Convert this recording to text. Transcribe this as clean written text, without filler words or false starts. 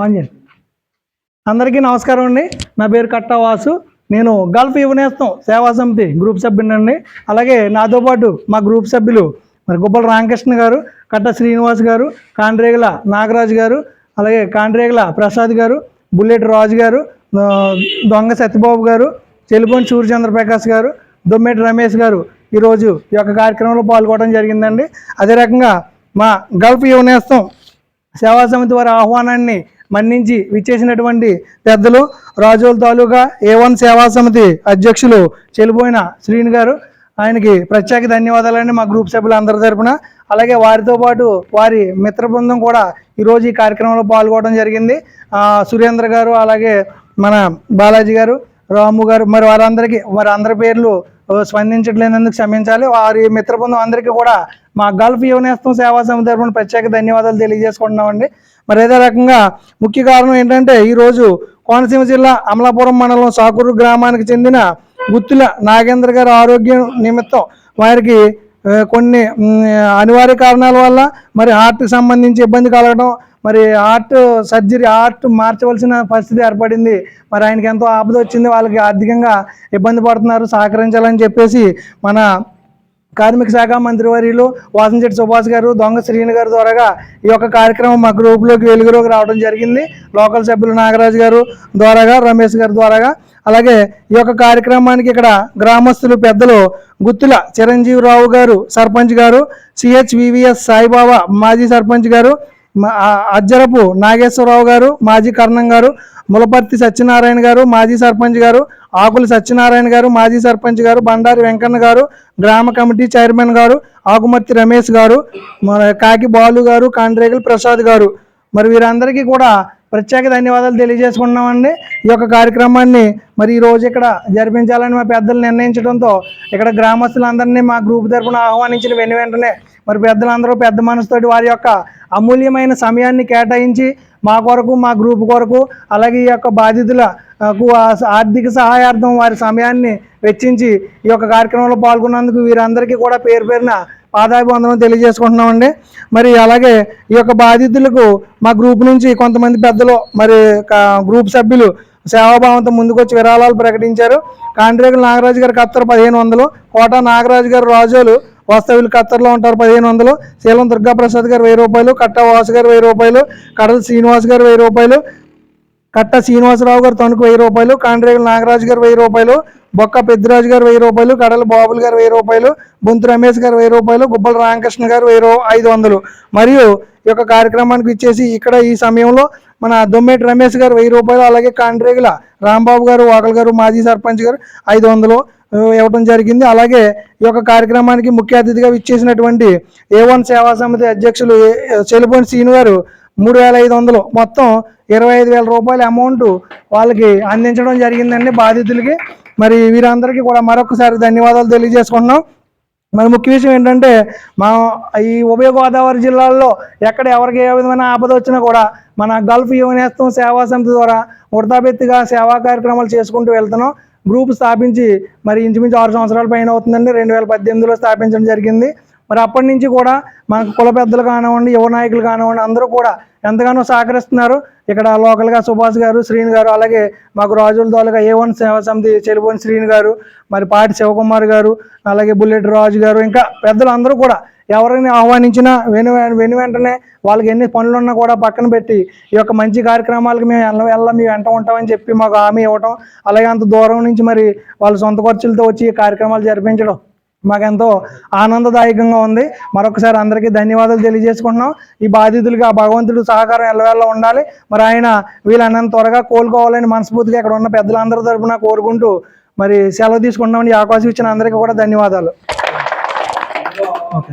On చేయండి. అందరికీ నమస్కారం అండి. నా పేరు కట్టా వాసు. నేను గల్ఫ్ యువనేస్తం సేవా సమితి గ్రూప్ సభ్యునండి. అలాగే నాతో పాటు మా గ్రూప్ సభ్యులు మరి గుబ్బల రామకృష్ణ గారు, కట్ట శ్రీనివాస్ గారు, కాండ్రేగుల నాగరాజు గారు, అలాగే కాండ్రేగుల ప్రసాద్ గారు, బుల్లెట్ రాజు గారు, దొంగ సత్యబాబు గారు, చెలుపొని సూర్యచంద్రప్రకాష్ గారు, దొమ్మేటి రమేష్ గారు ఈరోజు ఈ యొక్క కార్యక్రమంలో పాల్గొనడం జరిగిందండి. అదే రకంగా మా గల్ఫ్ యువనేస్తం సేవా సమితి వారి ఆహ్వానాన్ని మన్నించి విచ్చేసినటువంటి పెద్దలు రాజోల్ తాలూకా A1 సేవా సమితి అధ్యక్షులు చెలిపోయిన శ్రీని గారు, ఆయనకి ప్రత్యేక ధన్యవాదాలండి మా గ్రూప్ సభ్యులందరి తరపున. అలాగే వారితో పాటు వారి మిత్ర బృందం కూడా ఈరోజు ఈ కార్యక్రమంలో పాల్గొనడం జరిగింది. సురేంద్ర గారు, అలాగే మన బాలాజీ గారు, రాము గారు, మరి వారందరికీ అందరి పేర్లు స్పందించట్లేనందుకు క్షమించాలి. వారి మిత్ర బృందం అందరికీ కూడా మా గల్ఫ్ యువనేస్తం సేవా సమితి తరపున ప్రత్యేక ధన్యవాదాలు తెలియజేసుకుంటున్నామండి. మరి అదే రకంగా ముఖ్య కారణం ఏంటంటే ఈరోజు కోనసీమ జిల్లా అమలాపురం మండలం సాకూరు గ్రామానికి చెందిన గుత్తుల నాగేంద్ర గారి ఆరోగ్యం నిమిత్తం వారికి కొన్ని అనివార్య కారణాల వల్ల మరి హార్ట్కి సంబంధించి ఇబ్బంది కలగడం, మరి హార్ట్ మార్చవలసిన పరిస్థితి ఏర్పడింది. మరి ఆయనకి ఎంతో ఆపద వచ్చింది, వాళ్ళకి ఆర్థికంగా ఇబ్బంది పడుతున్నారు, సహకరించాలని చెప్పేసి మన కార్మిక శాఖ మంత్రివర్యులు వాసంశెట్టి సుభాష్ గారు, దొంగ శ్రీని గారి ద్వారాగా ఈ యొక్క కార్యక్రమం మా గ్రూప్లోకి వెలుగులోకి రావడం జరిగింది. లోకల్ సభ్యులు నాగరాజు గారు ద్వారాగా, రమేష్ గారి ద్వారాగా. అలాగే ఈ యొక్క కార్యక్రమానికి ఇక్కడ గ్రామస్తులు పెద్దలు గుత్తుల చిరంజీవిరావు గారు సర్పంచ్ గారు, CHVVS సాయిబాబా మాజీ సర్పంచ్ గారు, అజ్జరపు నాగేశ్వరరావు గారు మాజీ కర్ణం గారు, ములపర్తి సత్యనారాయణ గారు మాజీ సర్పంచ్ గారు, ఆకుల సత్యనారాయణ గారు మాజీ సర్పంచ్ గారు, బండారి వెంకన్న గారు గ్రామ కమిటీ చైర్మన్ గారు, ఆకుమర్తి రమేష్ గారు, కాకి బాలు గారు, కాండ్రేగుల ప్రసాద్ గారు, మరి వీరందరికీ కూడా ప్రత్యేక ధన్యవాదాలు తెలియజేసుకుంటున్నామండి. ఈ యొక్క కార్యక్రమాన్ని మరి ఈరోజు ఇక్కడ జరిపించాలని మా పెద్దలు నిర్ణయించడంతో ఇక్కడ గ్రామస్తులందరినీ మా గ్రూప్ తరఫున ఆహ్వానించిన వెంటనే మరి పెద్దలందరూ పెద్ద మనసుతోటి వారి యొక్క అమూల్యమైన సమయాన్ని కేటాయించి మా కొరకు, మా గ్రూప్ కొరకు, అలాగే ఈ యొక్క బాధితులకు ఆర్థిక సహాయార్థం వారి సమయాన్ని వెచ్చించి ఈ యొక్క కార్యక్రమంలో పాల్గొన్నందుకు వీరందరికీ కూడా పేరు పేరున పాదాభివందనం తెలియజేసుకుంటున్నామండి. మరి అలాగే ఈ యొక్క బాధితులకు మా గ్రూప్ నుంచి కొంతమంది పెద్దలు మరి గ్రూప్ సభ్యులు సేవాభావంతో ముందుకొచ్చి విరాళాలు ప్రకటించారు. కాండ్రేగుల నాగరాజు గారు కత్తర్ 1500, కోట నాగరాజు గారు రాజోలు వాస్తవ్యులు ఖత్తర్లో ఉంటారు 1500, శీలం దుర్గాప్రసాద్ గారు 1000 రూపాయలు, కట్ట వాసు గారు 1000 రూపాయలు, కడల శ్రీనివాస్ గారు 1000 రూపాయలు, కట్ట శ్రీనివాసరావు గారు తణుకు 1000 రూపాయలు, కాండ్రేగుల నాగరాజు గారు 1000 రూపాయలు, బొక్క పెద్దిరాజు గారు 1000 రూపాయలు, కడల బాబులు గారు 1000 రూపాయలు, బొంతు రమేష్ గారు 1000 రూపాయలు, గుబ్బల రామకృష్ణ గారు 500. మరియు ఈ యొక్క కార్యక్రమానికి ఇచ్చేసి ఇక్కడ ఈ సమయంలో మన దొమ్మేటి రమేష్ గారు 1000 రూపాయలు, అలాగే కాండ్రేగుల రాంబాబు గారు, వాకల్ గారు మాజీ సర్పంచ్ గారు 500 ఇవ్వడం జరిగింది. అలాగే ఈ యొక్క కార్యక్రమానికి ముఖ్య అతిథిగా ఇచ్చేసినటువంటి A1 సేవా సమితి అధ్యక్షులు చెలుపొని శ్రీను గారు 3500, మొత్తం 25,000 రూపాయల అమౌంట్ వాళ్ళకి అందించడం జరిగిందండి బాధితులకి. మరి వీరందరికీ కూడా మరొకసారి ధన్యవాదాలు తెలియజేసుకుంటున్నాం. మరి ముఖ్య విషయం ఏంటంటే మా ఈ ఉభయ గోదావరి జిల్లాల్లో ఎక్కడ ఎవరికి ఏ విధమైన ఆపద వచ్చినా కూడా మన గల్ఫ్ యువనేస్తం సేవా సమితి ద్వారా ఉడతాబెత్తిగా సేవా కార్యక్రమాలు చేసుకుంటూ వెళ్తున్నాం. గ్రూప్ స్థాపించి మరి ఇంచుమించు 6 సంవత్సరాల పైన అవుతుందండి. 2018లో స్థాపించడం జరిగింది. మరి అప్పటి నుంచి కూడా మన కుల పెద్దలు కానివ్వండి, యువ నాయకులు కానివ్వండి, అందరూ కూడా ఎంతగానో సహకరిస్తున్నారు. ఇక్కడ లోకల్గా సుభాష్ గారు, శ్రీని గారు, అలాగే మాకు రాజుల దోలుగా A1 సేవా సమితి చెలిపోని శ్రీని గారు, మరి పాటి శివకుమార్ గారు, అలాగే బుల్లెట్ రాజు గారు, ఇంకా పెద్దలు అందరూ కూడా ఎవరిని ఆహ్వానించినా వెంటనే వాళ్ళకి ఎన్ని పనులున్నా కూడా పక్కన పెట్టి ఈ యొక్క మంచి కార్యక్రమాలకు మేము మీ వెంట ఉంటామని చెప్పి మాకు హామీ ఇవ్వటం, అలాగే అంత దూరం నుంచి మరి వాళ్ళ సొంత ఖర్చులతో వచ్చి ఈ కార్యక్రమాలు జరిపించడం మాకెంతో ఆనందదాయకంగా ఉంది. మరొకసారి అందరికీ ధన్యవాదాలు తెలియజేసుకుంటున్నాం. ఈ బాధితులకి ఆ భగవంతుడు సహకారం ఎల్లవేళ ఉండాలి. మరి ఆయన వీళ్ళన్నంత త్వరగా కోలుకోవాలని మనస్ఫూర్తిగా ఇక్కడ ఉన్న పెద్దలందరి తరపున కోరుకుంటూ మరి సెలవు తీసుకుంటున్నామని ఈ అవకాశం ఇచ్చిన అందరికీ కూడా ధన్యవాదాలు. ఓకే.